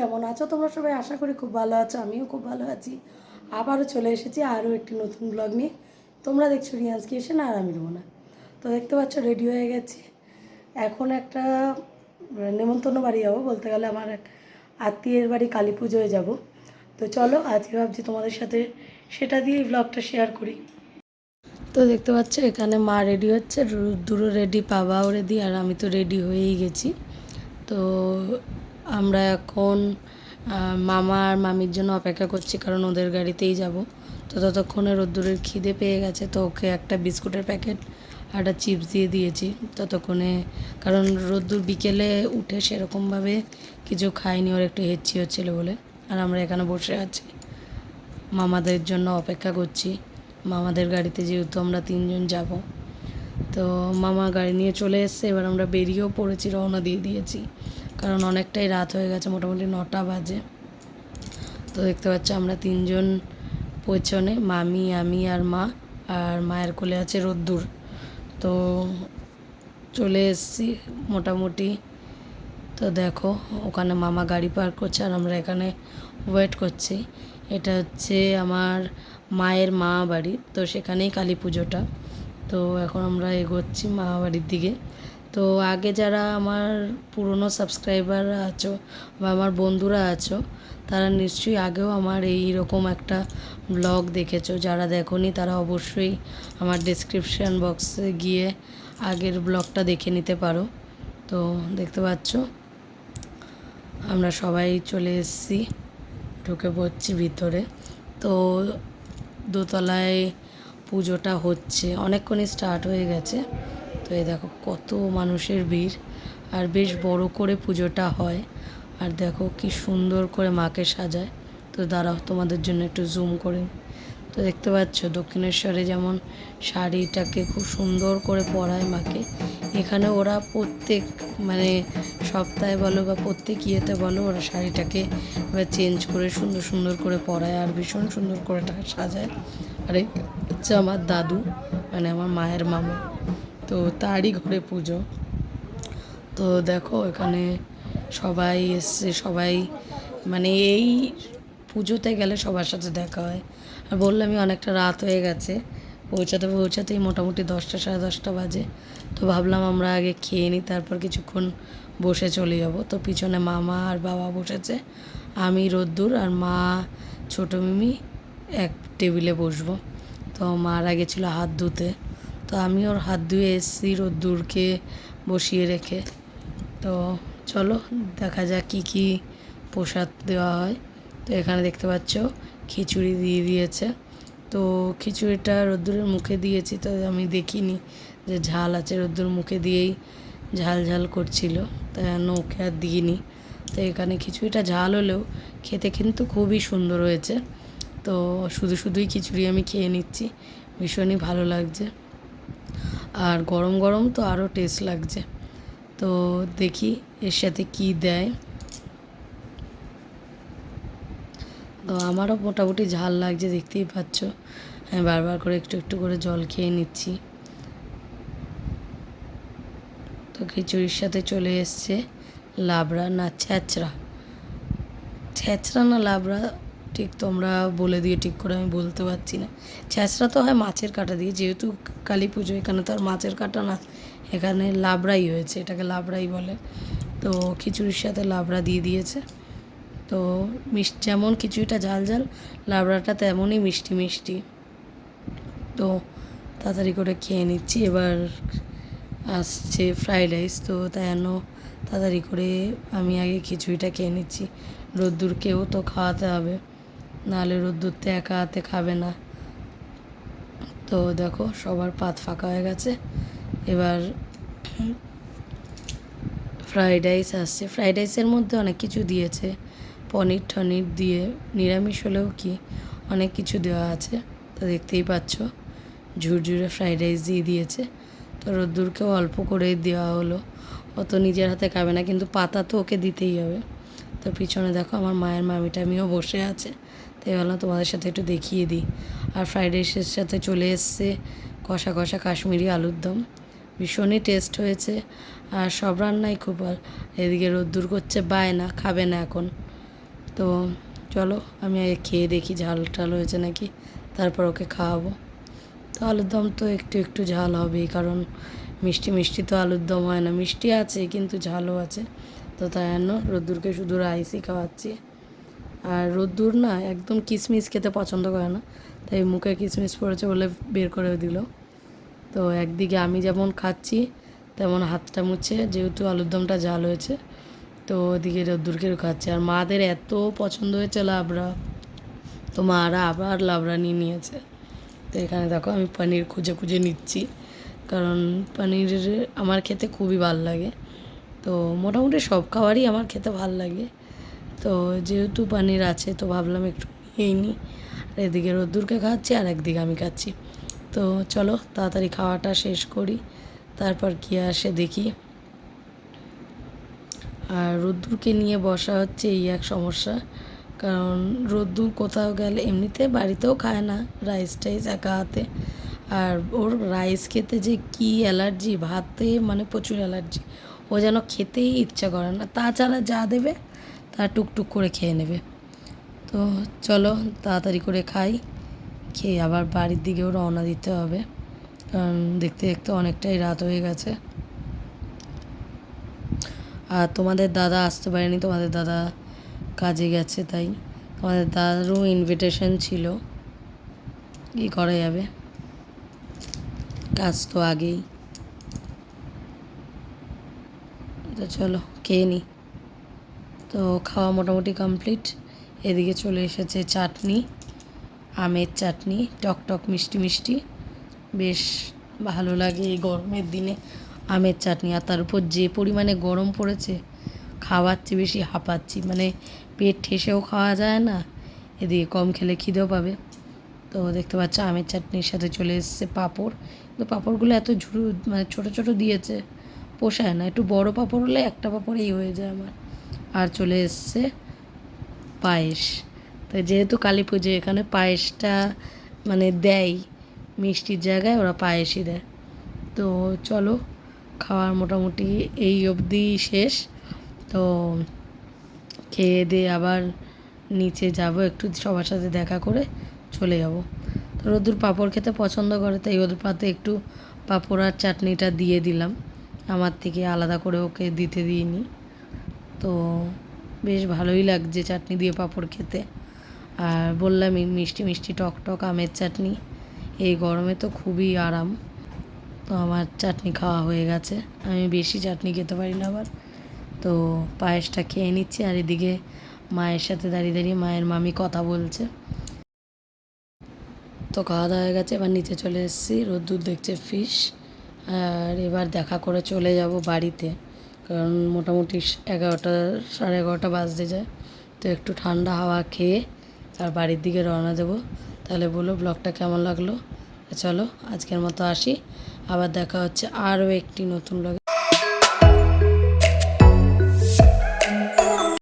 কেমন আছো তোমরা সবাই? আশা করি খুব ভালো আছো, আমিও খুব ভালো আছি। আবারও চলে এসেছি আরও একটি নতুন ব্লগ নিয়ে। তোমরা দেখছো রিয়ান্স কিচেন আর আমি রুমনা। তো দেখতে পাচ্ছ রেডি হয়ে গেছি। এখন একটা নেমন্তন্ন বাড়ি যাবো, বলতে গেলে আমার এক আত্মীয়ের বাড়ি কালী পুজোয় যাবো। তো চলো আজকে ভাবছি তোমাদের সাথে সেটা দিয়েই ব্লগটা শেয়ার করি। তো দেখতে পাচ্ছ এখানে মা রেডি হচ্ছে, রুদ্দুরও রেডি, বাবাও রেডি, আর আমি তো রেডি হয়েই গেছি। তো আমরা এখন মামা আর মামির জন্য অপেক্ষা করছি, কারণ ওদের গাড়িতেই যাব। তো ততক্ষণে রোদ্দুরের খিদে পেয়ে গেছে, তো ওকে একটা বিস্কুটের প্যাকেট আর একটা চিপস দিয়ে দিয়েছি ততক্ষণে, কারণ রোদ্দুর বিকেলে উঠে সেরকমভাবে কিছু খায়নি, ওর একটু হেঁচি হচ্ছিলো বলে। আর আমরা এখানে বসে আছি, মামাদের জন্য অপেক্ষা করছি। মামাদের গাড়িতে যেহেতু আমরা 3জন যাব, তো মামা গাড়ি নিয়ে চলে এসছে। এবার আমরা বেরিয়েও পড়েছি, রওনা দিয়ে দিয়েছি, কারণ অনেকটাই রাত হয়ে গেছে, মোটামুটি 9টা বাজে। তো দেখতে পাচ্ছি আমরা 3জন পেছনে, মামি, আমি আর মা, আর মায়ের কোলে আছে রোদ্দুর। তো চলে এসছি মোটামুটি। তো দেখো ওখানে মামা গাড়ি পার্ক করছে আর আমরা এখানে ওয়েট করছি। এটা হচ্ছে আমার মায়ের মা বাড়ি, তো সেখানেই কালী পুজোটা। তো এখন আমরা এগোচ্ছি মা বাড়ির দিকে। তো আগে যারা আমার পুরনো সাবস্ক্রাইবার আছো বা আমার বন্ধুরা আছো, তারা নিশ্চয়ই আগেও আমার এই রকম একটা ব্লগ দেখেছো। যারা দেখোনি তারা অবশ্যই আমার ডেসক্রিপশান বক্সে গিয়ে আগের ব্লগটা দেখে নিতে পারো। তো দেখতে পাচ্ছ আমরা সবাই চলে এসেছি, ঢুকে পড়ছি ভিতরে। তো দোতলায় পুজোটা হচ্ছে, অনেকক্ষণই স্টার্ট হয়ে গেছে। তো এই দেখো কত মানুষের ভিড়, আর বেশ বড় করে পুজোটা হয়। আর দেখো কি সুন্দর করে মাকে সাজায়। তো দাঁড়াও তোমাদের জন্য একটু জুম করে। তো দেখতে পাচ্ছ দক্ষিণেশ্বরে যেমন শাড়িটাকে খুব সুন্দর করে পরায় মাকে, এখানে ওরা প্রত্যেক সপ্তাহে বলো বা প্রত্যেক ইয়েতে বলো, ওরা শাড়িটাকে এবার চেঞ্জ করে সুন্দর সুন্দর করে পরায় আর ভীষণ সুন্দর করে সাজায়। আর এই হচ্ছে আমার দাদু, আমার মায়ের মামা, তো তারই ঘরে পুজো। তো দেখো এখানে সবাই এসছে, সবাই এই পুজোতে গেলে সবার সাথে দেখা হয়। আর বললামই অনেকটা রাত হয়ে গেছে, পৌঁছাতেই মোটামুটি 10টা সাড়ে 10টা বাজে। তো ভাবলাম আমরা আগে খেয়ে নিই, তারপর কিছুক্ষণ বসে চলে যাব। তো পিছনে মামা আর বাবা বসেছে, আমি, রোদ্দুর আর মা, ছোটো মিমি এক টেবিলে বসবো। তো মার আগে ছিল হাত ধুতে, তো আমি ওর হাত ধুয়ে এসেছি রোদ্দুরকে বসিয়ে রেখে। তো চলো দেখা যাক কী কী প্রসাদ দেওয়া হয়। তো এখানে দেখতে পাচ্ছ খিচুড়ি দিয়ে দিয়েছে। তো খিচুড়িটা রোদ্দুরের মুখে দিয়েছি, তো আমি দেখিনি যে ঝাল আছে, রোদ্দুর মুখে দিয়েই ঝাল ঝাল করছিল, তাই ওকে আর দিইনি। তো এখানে খিচুড়িটা ঝাল হলেও খেতে কিন্তু খুবই সুন্দর হয়েছে। তো শুধুই খিচুড়ি আমি খেয়ে নিচ্ছি, ভীষণই ভালো লাগছে। আর গরম গরম তো আরও টেস্ট লাগছে। তো দেখি এর সাথে কি দেয়। তো আমারও মোটামুটি ঝাল লাগছে, দেখতেই পাচ্ছ। আমি বারবার করে একটু একটু করে জল খেয়ে নিচ্ছি। তো খিচুড়ির সাথে চলে এসছে লাবড়া না ছ্যাঁচড়া, ছ্যাঁচড়া না লাবড়া ঠিক তোমরা বলে দিয়ে, ঠিক করে আমি বলতে পারছি না। ছ্যাঁচড়া তো হয় মাছের কাঁটা দিয়ে, যেহেতু কালী পুজো, এখানে তো আর মাছের কাঁটা না, এখানে লাবড়াই হয়েছে, এটাকে লাবড়াই বলে। তো খিচুড়ির সাথে লাবড়া দিয়ে দিয়েছে। তো যেমন খিচুড়িটা ঝাল ঝাল, লাবড়াটা তেমনই মিষ্টি মিষ্টি। তো তাড়াতাড়ি করে খেয়ে নিচ্ছি। এবার আসছে ফ্রাইড রাইস, তো তাই তাড়াতাড়ি করে আমি আগে খিচুড়িটা খেয়ে নিচ্ছি। রোদ্দুরকেও তো খাওয়াতে হবে, নাহলে রোদ্দুর তো একা হাতে খাবে না। তো দেখো সবার পাত ফাঁকা হয়ে গেছে। এবার ফ্রাইড রাইস আসছে, ফ্রাইড রাইসের মধ্যে অনেক কিছু দিয়েছে, পনির টনির দিয়ে, নিরামিষ হলেও কি অনেক কিছু দেওয়া আছে। তো দেখতেই পাচ্ছ ঝুরঝুরে ফ্রাইড রাইস দিয়ে দিয়েছে। তো রোদ্দুরকেও অল্প করে দেওয়া হলো, ও তো নিজের হাতে খাবে না, কিন্তু পাতা তো ওকে দিতেই হবে। তো পিছনে দেখো আমার মায়ের মামিটামিও বসে আছে, তাই ভাবলাম তোমাদের সাথে একটু দেখিয়ে দিই। আর ফ্রাইড রাইসের সাথে চলে এসছে কষা কষা কাশ্মীরি আলুর দম, ভীষণই টেস্ট হয়েছে। আর সব রান্নাই খুব ভালো। এদিকে রোদ্দুর করছে বায়না, খাবে না এখন, তো চলো আমি আগে খেয়ে দেখি ঝাল টাল হয়েছে নাকি, তারপর ওকে খাওয়াবো। তো আলুর দম তো একটু একটু ঝাল হবেই, কারণ মিষ্টি মিষ্টি তো আলুর দম হয় না, মিষ্টি আছে কিন্তু ঝালও আছে। তো তাই জন্য রোদ্দুরকে শুধু রাইসই খাওয়াচ্ছি। আর রোদ্দুর না একদম কিশমিশ খেতে পছন্দ করে না, তাই মুখে কিশমিশ পড়েছে বলে বের করে দিল। তো একদিকে আমি যেমন খাচ্ছি তেমন হাতটা মুছে, যেহেতু আলুর দমটা ঝাল হয়েছে, তো ওদিকে রোদ্দুরকেও খাচ্ছে। আর মাদের এত পছন্দ হয়েছে লাবড়া, তো মারা আবার লাবড়া নিয়ে নিয়েছে। তো এখানে দেখো আমি পনির খুঁজে খুঁজে নিচ্ছি, কারণ পনির আমার খেতে খুবই ভাল লাগে। তো মোটামুটি সব খাবারই আমার খেতে ভাল লাগে। তো যেহেতু পনির আছে তো ভাবলাম একটু নিয়েই নিই। আর এদিকে রোদ্দুরকে খাচ্ছি আর একদিকে আমি খাচ্ছি। তো চলো তাড়াতাড়ি খাওয়াটা শেষ করি, তারপর কী আসে দেখি। আর রোদ্দুরকে নিয়ে বসা হচ্ছে এই এক সমস্যা, কারণ রোদ্দুর কোথাও গেলে এমনিতে বাড়িতেও খায় না রাইস টাইস একা হাতে। আর ওর রাইস খেতে যে কী অ্যালার্জি, ভাতে মানে প্রচুর অ্যালার্জি, ও যেন খেতেই ইচ্ছা করে না, তাছাড়া যা দেবে তা টুকটুক করে খেয়ে নেবে। তো চলো তাড়াতাড়ি করে খাই, খেয়ে আবার বাড়ির দিকেও রওনা দিতে হবে, কারণ দেখতে দেখতে অনেকটাই রাত হয়ে গেছে। আর তোমাদের দাদা আসতে পারেনি, তোমাদের দাদা কাজে গেছে, তাই তোমাদের দাদারও ইনভিটেশন ছিল, কী করা যাবে, কাজ তো আগেই। তো চলো খেয়ে নিই। তো খাওয়া মোটামুটি কমপ্লিট। এদিকে চলে এসেছে চাটনি, আমের চাটনি, টক টক মিষ্টি মিষ্টি, বেশ ভালো লাগে এই গরমের দিনে আমের চাটনি। আর তার উপর যে পরিমাণে গরম পড়েছে, খাওয়াচ্ছি বেশি হাঁপাচ্ছি, মানে পেট ঠেসেও খাওয়া যায় না, এদিকে কম খেলে খিদেও পাবে। তো দেখতে পাচ্ছ আমের চাটনির সাথে চলে এসেছে পাঁপড়, কিন্তু পাঁপড়গুলো এত ঝুরু মানে ছোটো ছোটো দিয়েছে, পোষায় না। একটু বড় পাঁপড় হলে একটা পাঁপড়েই হয়ে যায় আমার। আর চলে এসছে পায়েস। তো যেহেতু কালী পুজো, এখানে পায়েসটা মানে দেয়, মিষ্টির জায়গায় ওরা পায়েসই দেয়। তো চলো খাওয়ার মোটামুটি এই অবধি শেষ। তো খেয়ে দিয়ে আবার নিচে যাব, একটু সবার সাথে দেখা করে চলে যাব। তো রোদ্দুর পাঁপড় খেতে পছন্দ করে, তাই ওদের পাতে একটু পাঁপড় আর চাটনিটা দিয়ে দিলাম, আমার থেকে আলাদা করে ওকে দিতে দিইনি। তো বেশ ভালোই লাগছে চাটনি দিয়ে পাঁপড় খেতে। আর বললামই মিষ্টি মিষ্টি টক টক আমের চাটনি, এই গরমে তো খুবই আরাম। তো আমার চাটনি খাওয়া হয়ে গেছে, আমি বেশি চাটনি খেতে পারি না আবার। তো পায়েসটা খেয়ে নিচ্ছি, আর এদিকে মায়ের সাথে দাঁড়িয়ে দাঁড়িয়ে মায়ের মামি কথা বলছে। তো খাওয়া দাওয়া হয়ে গেছে, এবার নিচে চলে এসেছি, রোদ্দুর দেখছে ফিশ। আর এবার দেখা করে চলে যাব বাড়িতে, কারণ মোটামুটি 11টা 11:30 বাজতে যায়। তো একটু ঠান্ডা হাওয়া খেয়ে আর বাড়ির দিকে রওনা দেবো। তাহলে বলো ব্লগটা কেমন লাগলো। চলো আজকের মতো আসি, আবার দেখা হচ্ছে আরও একটি নতুন ব্লগে।